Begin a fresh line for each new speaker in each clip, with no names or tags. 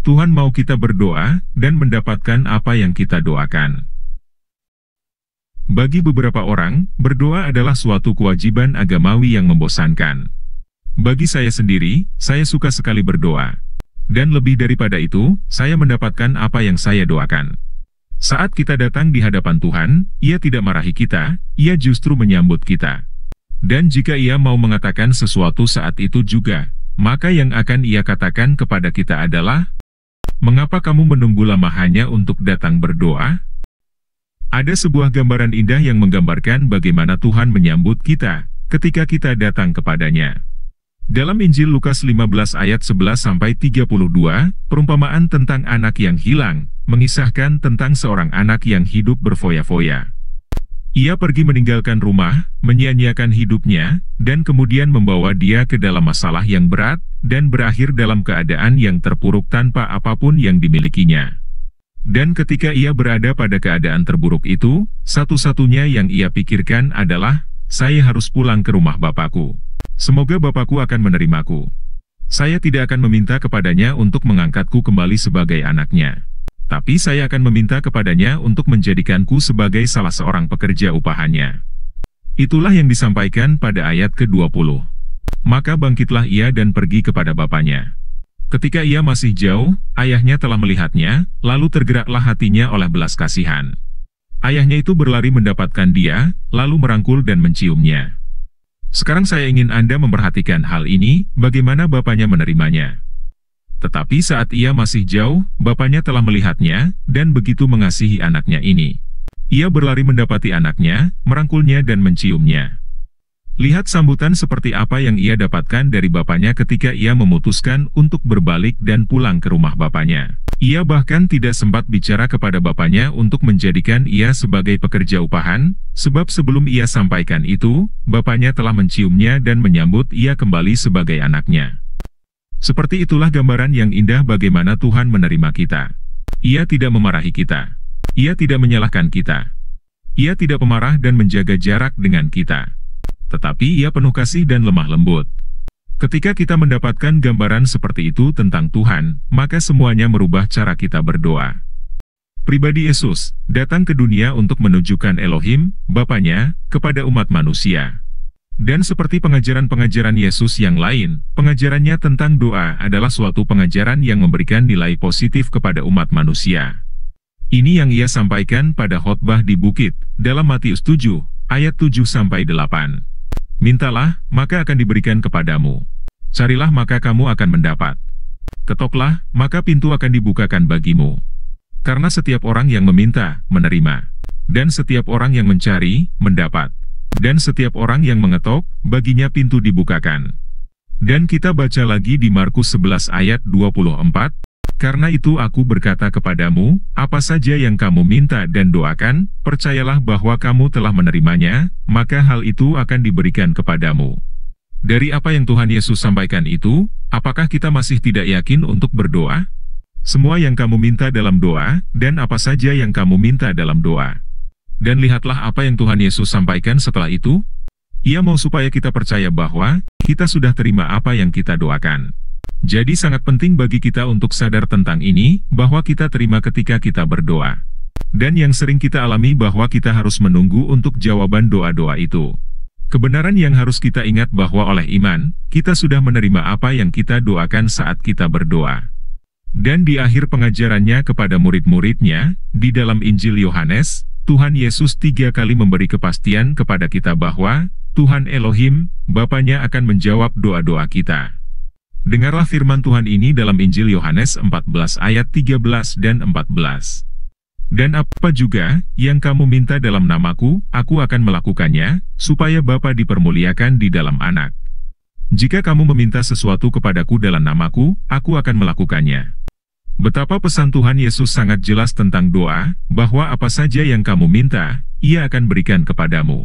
Tuhan mau kita berdoa dan mendapatkan apa yang kita doakan. Bagi beberapa orang, berdoa adalah suatu kewajiban agamawi yang membosankan. Bagi saya sendiri, saya suka sekali berdoa. Dan lebih daripada itu, saya mendapatkan apa yang saya doakan. Saat kita datang di hadapan Tuhan, Ia tidak marahi kita, Ia justru menyambut kita. Dan jika Ia mau mengatakan sesuatu saat itu juga, maka yang akan Ia katakan kepada kita adalah, "Mengapa kamu menunggu lama hanya untuk datang berdoa?" Ada sebuah gambaran indah yang menggambarkan bagaimana Tuhan menyambut kita ketika kita datang kepadanya. Dalam Injil Lukas 15 ayat 11-32, perumpamaan tentang anak yang hilang, mengisahkan tentang seorang anak yang hidup berfoya-foya. Ia pergi meninggalkan rumah, menyia-nyiakan hidupnya, dan kemudian membawa dia ke dalam masalah yang berat, dan berakhir dalam keadaan yang terpuruk tanpa apapun yang dimilikinya. Dan ketika ia berada pada keadaan terburuk itu, satu-satunya yang ia pikirkan adalah, "Saya harus pulang ke rumah Bapakku. Semoga Bapakku akan menerimaku. Saya tidak akan meminta kepadanya untuk mengangkatku kembali sebagai anaknya. Tapi saya akan meminta kepadanya untuk menjadikanku sebagai salah seorang pekerja upahannya." Itulah yang disampaikan pada ayat ke-20. Maka bangkitlah ia dan pergi kepada bapaknya. Ketika ia masih jauh, ayahnya telah melihatnya, lalu tergeraklah hatinya oleh belas kasihan. Ayahnya itu berlari mendapatkan dia, lalu merangkul dan menciumnya. Sekarang saya ingin Anda memperhatikan hal ini, bagaimana bapaknya menerimanya. Tetapi saat ia masih jauh, bapaknya telah melihatnya, dan begitu mengasihi anaknya ini. Ia berlari mendapati anaknya, merangkulnya dan menciumnya. Lihat sambutan seperti apa yang ia dapatkan dari bapaknya ketika ia memutuskan untuk berbalik dan pulang ke rumah bapaknya. Ia bahkan tidak sempat bicara kepada bapaknya untuk menjadikan ia sebagai pekerja upahan, sebab sebelum ia sampaikan itu, bapaknya telah menciumnya dan menyambut ia kembali sebagai anaknya. Seperti itulah gambaran yang indah bagaimana Tuhan menerima kita. Ia tidak memarahi kita. Ia tidak menyalahkan kita. Ia tidak pemarah dan menjaga jarak dengan kita. Tetapi Ia penuh kasih dan lemah lembut. Ketika kita mendapatkan gambaran seperti itu tentang Tuhan, maka semuanya merubah cara kita berdoa. Pribadi Yesus datang ke dunia untuk menunjukkan Elohim, Bapanya, kepada umat manusia. Dan seperti pengajaran-pengajaran Yesus yang lain, pengajarannya tentang doa adalah suatu pengajaran yang memberikan nilai positif kepada umat manusia. Ini yang Ia sampaikan pada khotbah di bukit, dalam Matius 7, ayat 7-8. "Mintalah, maka akan diberikan kepadamu. Carilah, maka kamu akan mendapat. Ketoklah, maka pintu akan dibukakan bagimu. Karena setiap orang yang meminta, menerima. Dan setiap orang yang mencari, mendapat. Dan setiap orang yang mengetok, baginya pintu dibukakan." Dan kita baca lagi di Markus 11 ayat 24, "Karena itu aku berkata kepadamu, apa saja yang kamu minta dan doakan, percayalah bahwa kamu telah menerimanya, maka hal itu akan diberikan kepadamu." Dari apa yang Tuhan Yesus sampaikan itu, apakah kita masih tidak yakin untuk berdoa? Semua yang kamu minta dalam doa, dan apa saja yang kamu minta dalam doa. Dan lihatlah apa yang Tuhan Yesus sampaikan setelah itu. Ia mau supaya kita percaya bahwa kita sudah terima apa yang kita doakan. Jadi sangat penting bagi kita untuk sadar tentang ini, bahwa kita terima ketika kita berdoa. Dan yang sering kita alami bahwa kita harus menunggu untuk jawaban doa-doa itu. Kebenaran yang harus kita ingat bahwa oleh iman, kita sudah menerima apa yang kita doakan saat kita berdoa. Dan di akhir pengajarannya kepada murid-muridnya, di dalam Injil Yohanes, Tuhan Yesus 3 kali memberi kepastian kepada kita bahwa Tuhan Elohim, Bapanya akan menjawab doa-doa kita. Dengarlah firman Tuhan ini dalam Injil Yohanes 14 ayat 13 dan 14. "Dan apa juga yang kamu minta dalam namaku, aku akan melakukannya, supaya Bapa dipermuliakan di dalam Anak. Jika kamu meminta sesuatu kepadaku dalam namaku, aku akan melakukannya." Betapa pesan Tuhan Yesus sangat jelas tentang doa, bahwa apa saja yang kamu minta, Ia akan berikan kepadamu.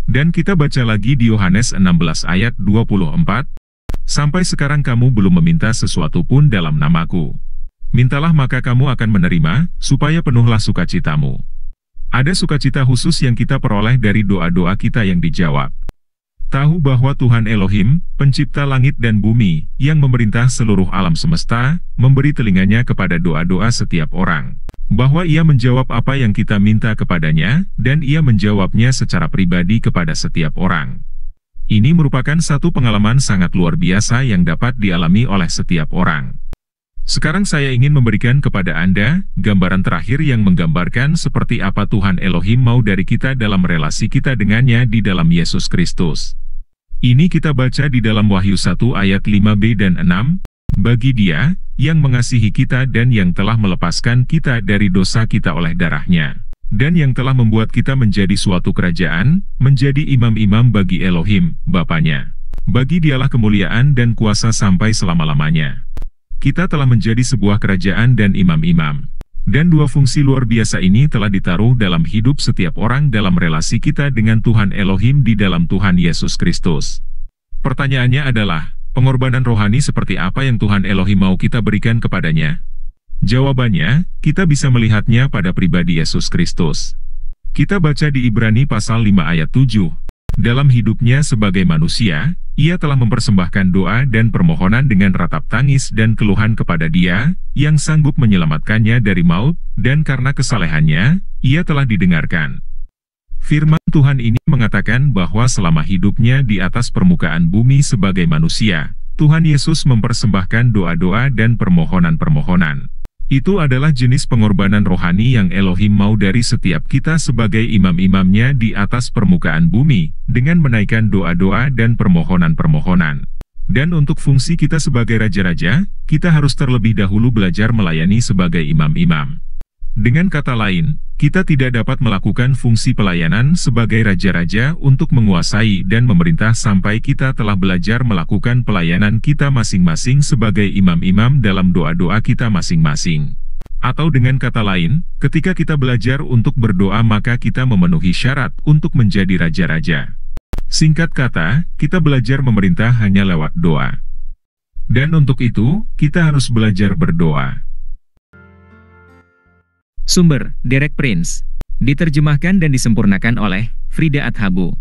Dan kita baca lagi di Yohanes 16 ayat 24, "Sampai sekarang kamu belum meminta sesuatu pun dalam namaku. Mintalah maka kamu akan menerima, supaya penuhlah sukacitamu." Ada sukacita khusus yang kita peroleh dari doa-doa kita yang dijawab. Tahu bahwa Tuhan Elohim, pencipta langit dan bumi, yang memerintah seluruh alam semesta, memberi telinganya kepada doa-doa setiap orang. Bahwa Ia menjawab apa yang kita minta kepadanya, dan Ia menjawabnya secara pribadi kepada setiap orang. Ini merupakan satu pengalaman sangat luar biasa yang dapat dialami oleh setiap orang. Sekarang saya ingin memberikan kepada Anda gambaran terakhir yang menggambarkan seperti apa Tuhan Elohim mau dari kita dalam relasi kita dengannya di dalam Yesus Kristus. Ini kita baca di dalam Wahyu 1 ayat 5b dan 6, bagi Dia yang mengasihi kita dan yang telah melepaskan kita dari dosa kita oleh darah-Nya, dan yang telah membuat kita menjadi suatu kerajaan, menjadi imam-imam bagi Elohim, Bapa-Nya. Bagi Dialah kemuliaan dan kuasa sampai selama-lamanya. Kita telah menjadi sebuah kerajaan dan imam-imam. Dan dua fungsi luar biasa ini telah ditaruh dalam hidup setiap orang dalam relasi kita dengan Tuhan Elohim di dalam Tuhan Yesus Kristus. Pertanyaannya adalah, pengorbanan rohani seperti apa yang Tuhan Elohim mau kita berikan kepadanya? Jawabannya, kita bisa melihatnya pada pribadi Yesus Kristus. Kita baca di Ibrani pasal 5 ayat 7. Dalam hidupnya sebagai manusia, Ia telah mempersembahkan doa dan permohonan dengan ratap tangis dan keluhan kepada Dia, yang sanggup menyelamatkannya dari maut, dan karena kesalehannya, Ia telah didengarkan. Firman Tuhan ini mengatakan bahwa selama hidupnya di atas permukaan bumi sebagai manusia, Tuhan Yesus mempersembahkan doa-doa dan permohonan-permohonan. Itu adalah jenis pengorbanan rohani yang Elohim mau dari setiap kita sebagai imam-imamnya di atas permukaan bumi, dengan menaikkan doa-doa dan permohonan-permohonan. Dan untuk fungsi kita sebagai raja-raja, kita harus terlebih dahulu belajar melayani sebagai imam-imam. Dengan kata lain, kita tidak dapat melakukan fungsi pelayanan sebagai raja-raja untuk menguasai dan memerintah sampai kita telah belajar melakukan pelayanan kita masing-masing sebagai imam-imam dalam doa-doa kita masing-masing. Atau dengan kata lain, ketika kita belajar untuk berdoa maka kita memenuhi syarat untuk menjadi raja-raja. Singkat kata, kita belajar memerintah hanya lewat doa. Dan untuk itu, kita harus belajar berdoa.
Sumber, Derek Prince. Diterjemahkan dan disempurnakan oleh Frida Athabu.